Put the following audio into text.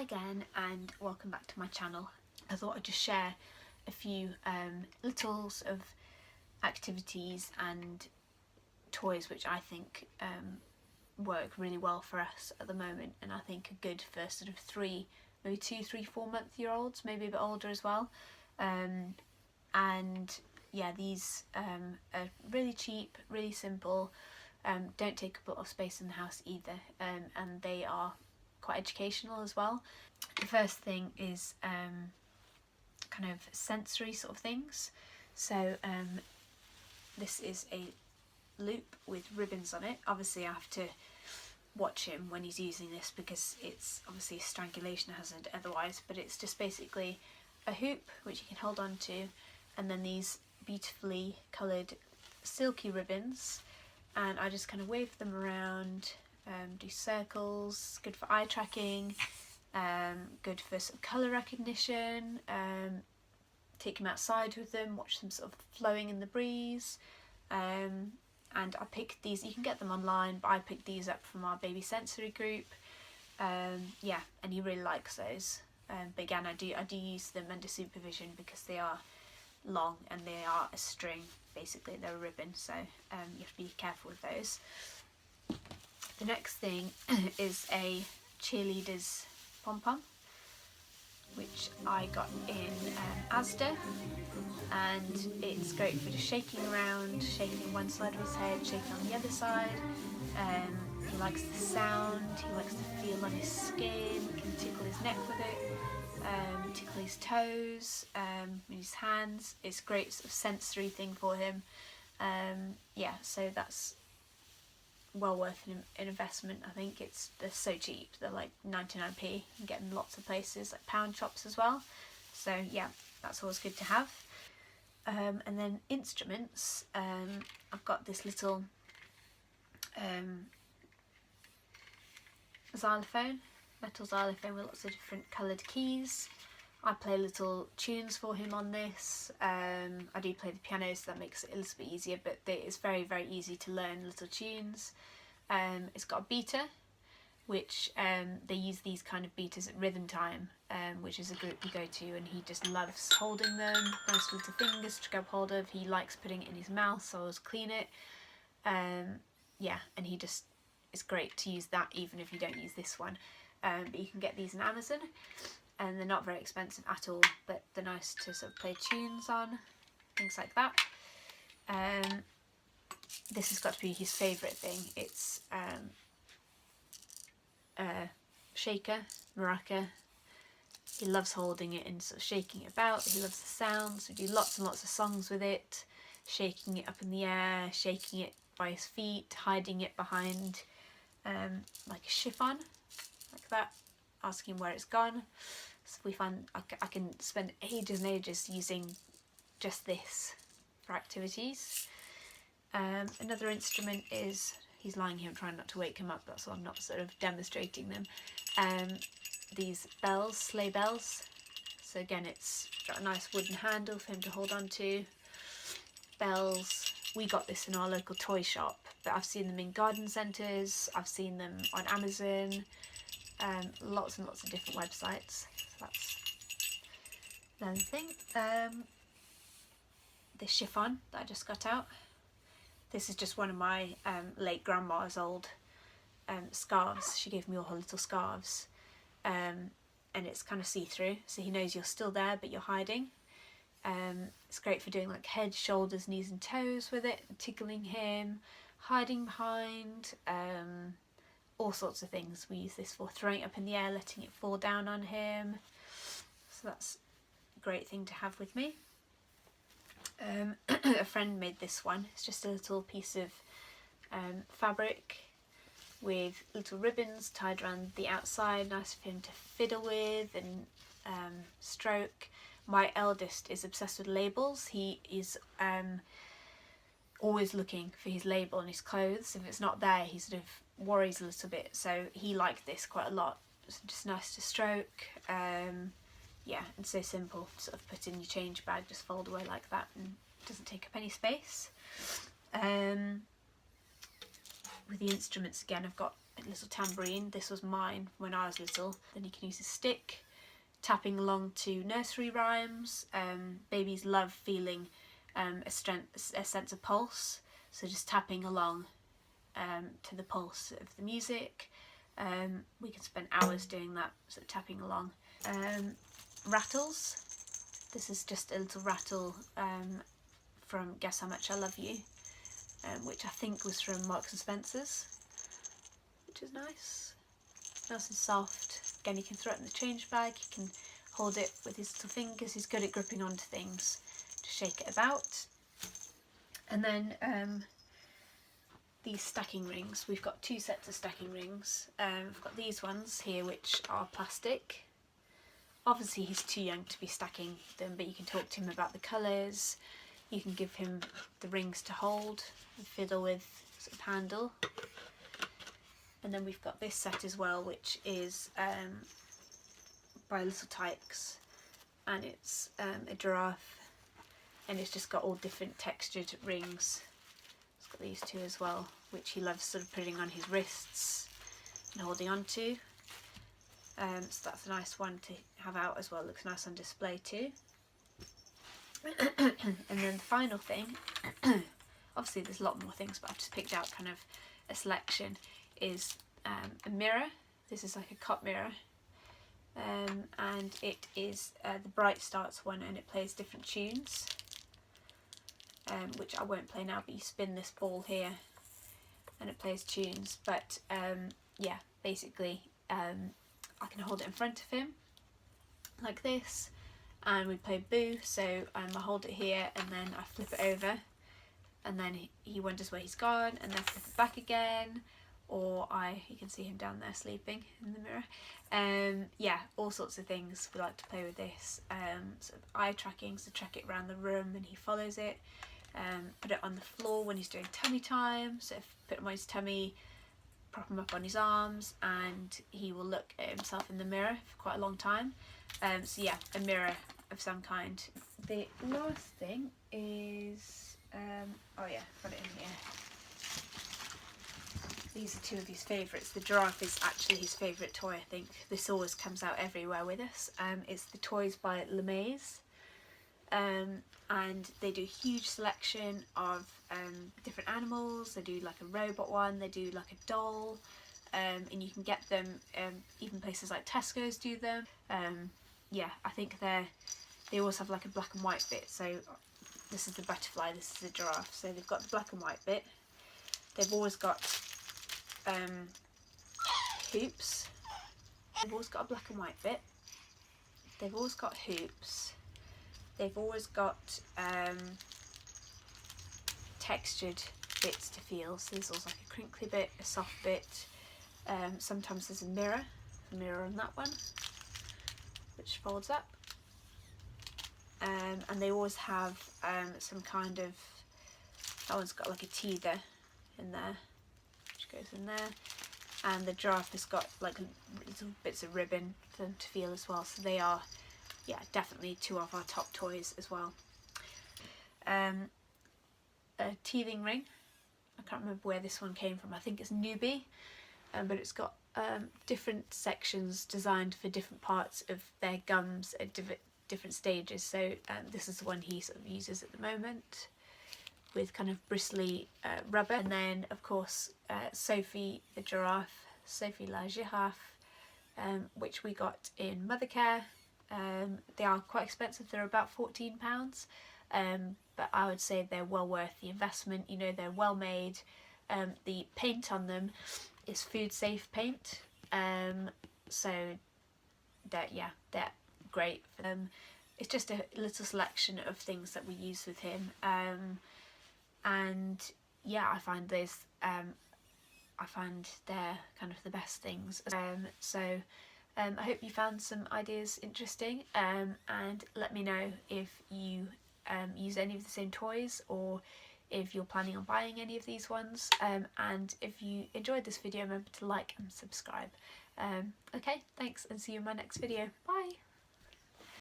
Hi again and welcome back to my channel. I thought I'd just share a few little sort of activities and toys which I think work really well for us at the moment, and I think are good for sort of maybe 2, 3, 4-month-year-olds, maybe a bit older as well. And yeah, these are really cheap, really simple, don't take up a lot of space in the house either, and they are quite educational as well. The first thing is kind of sensory sort of things. So this is a loop with ribbons on it. Obviously I have to watch him when he's using this because it's obviously a strangulation hazard otherwise, but it's just basically a hoop which you can hold on to, and then these beautifully coloured silky ribbons, and I just kind of wave them around, do circles, good for eye tracking, good for sort of colour recognition, take them outside with them, watch them sort of flowing in the breeze. And I picked these, you can get them online, but I picked these up from our baby sensory group. Yeah, and he really likes those. But again, I do use them under supervision because they are long and they are a string, basically they're a ribbon, so you have to be careful with those. The next thing is a cheerleader's pom-pom, which I got in Asda, and it's great for just shaking around, shaking one side of his head, shaking on the other side. He likes the sound, he likes to feel on his skin, can tickle his neck with it, tickle his toes, with his hands. It's a great sort of sensory thing for him. Yeah, so that's well worth an investment. I think they're so cheap, they're like 99p. You can get them lots of places, like pound shops as well, so yeah, that's always good to have. And then instruments, I've got this little xylophone, metal xylophone with lots of different coloured keys. I play little tunes for him on this. I do play the piano, so that makes it a little bit easier, but it's very, very easy to learn little tunes. It's got a beater, which they use these kind of beaters at Rhythm Time, which is a group we go to, and he just loves holding them. Nice little fingers to grab hold of. He likes putting it in his mouth, so I always clean it. Yeah, and it's great to use that even if you don't use this one. But you can get these on Amazon, and they're not very expensive at all, but they're nice to sort of play tunes on, things like that. This has got to be his favourite thing. It's a shaker, maraca. He loves holding it and sort of shaking it about. He loves the sounds. We do lots and lots of songs with it, shaking it up in the air, shaking it by his feet, hiding it behind like a chiffon, like that, asking where it's gone. So we find I can spend ages and ages using just this for activities. Another instrument is, he's lying here, I'm trying not to wake him up, that's why I'm not sort of demonstrating them. These bells, sleigh bells. So again, it's got a nice wooden handle for him to hold on to. Bells, we got this in our local toy shop, but I've seen them in garden centres, I've seen them on Amazon, lots and lots of different websites. So that's another thing. This chiffon that I just got out. This is just one of my late grandma's old scarves. She gave me all her little scarves, and it's kind of see-through, so he knows you're still there but you're hiding. It's great for doing like head, shoulders, knees and toes with it, tickling him, hiding behind, all sorts of things. We use this for throwing it up in the air, letting it fall down on him, so that's a great thing to have with me. A friend made this one. It's just a little piece of fabric with little ribbons tied around the outside, nice for him to fiddle with and stroke. My eldest is obsessed with labels. He is always looking for his label on his clothes. If it's not there, he sort of worries a little bit, so he liked this quite a lot. It's just nice to stroke. Yeah, and so simple, sort of put in your change bag, just fold away like that, and it doesn't take up any space. With the instruments again, I've got a little tambourine. This was mine when I was little. Then he can use a stick, tapping along to nursery rhymes. Babies love feeling a sense of pulse, so just tapping along to the pulse of the music. We can spend hours doing that, sort of tapping along. Rattles. This is just a little rattle from Guess How Much I Love You, which I think was from Marks and Spencer's, which is nice. Nice and soft. Again, you can throw it in the change bag, you can hold it with his little fingers. He's good at gripping onto things to shake it about. And then these stacking rings. We've got 2 sets of stacking rings. We've got these ones here which are plastic. Obviously he's too young to be stacking them, but you can talk to him about the colours. You can give him the rings to hold and fiddle with, sort of handle. And then we've got this set as well, which is by Little Tykes, and it's a giraffe, and it's just got all different textured rings. It's got these 2 as well, which he loves sort of putting on his wrists and holding on to. So that's a nice one to have out as well. Looks nice on display too. And then the final thing, obviously there's a lot more things, but I've just picked out kind of a selection, is a mirror. This is like a cup mirror, and it is the Bright Starts one, and it plays different tunes, which I won't play now, but you spin this ball here and it plays tunes. But yeah, basically I can hold it in front of him like this, and we play Boo. So I hold it here and then I flip it over, and then he wonders where he's gone, and then flip it back again, or you can see him down there sleeping in the mirror. Yeah, all sorts of things. We like to play with this. Sort of eye tracking, so track it around the room and he follows it. Put it on the floor when he's doing tummy time, so put him on his tummy, prop him up on his arms, and he will look at himself in the mirror for quite a long time. So yeah, a mirror of some kind. The last thing is, oh yeah, got it in here. These are 2 of his favourites. The giraffe is actually his favourite toy, I think. This always comes out everywhere with us. It's the Toys by Lemay's. And they do a huge selection of different animals. They do like a robot one, they do like a doll, and you can get them, even places like Tesco's do them. Yeah, I think they always have like a black and white bit. So this is the butterfly, this is the giraffe. So they've got the black and white bit. They've always got hoops. They've always got a black and white bit. They've always got hoops. They've always got textured bits to feel. So there's also like a crinkly bit, a soft bit. Sometimes there's a mirror on that one, which folds up. And they always have some kind of, that one's got like a teether in there, which goes in there. And the giraffe has got like little bits of ribbon for them to feel as well. So they are, yeah, definitely 2 of our top toys as well. A teething ring. I can't remember where this one came from. I think it's Newbie, but it's got different sections designed for different parts of their gums at different stages. So this is the one he sort of uses at the moment, with kind of bristly rubber. And then of course Sophie the giraffe, Sophie la girafe, which we got in Mothercare. They are quite expensive, they're about £14, but I would say they're well worth the investment. You know, they're well made. The paint on them is food safe paint, so they're great for them. It's just a little selection of things that we use with him, and yeah, I find they're kind of the best things. I hope you found some ideas interesting, and let me know if you use any of the same toys, or if you're planning on buying any of these ones, and if you enjoyed this video, remember to like and subscribe. Okay, thanks, and see you in my next video. Bye!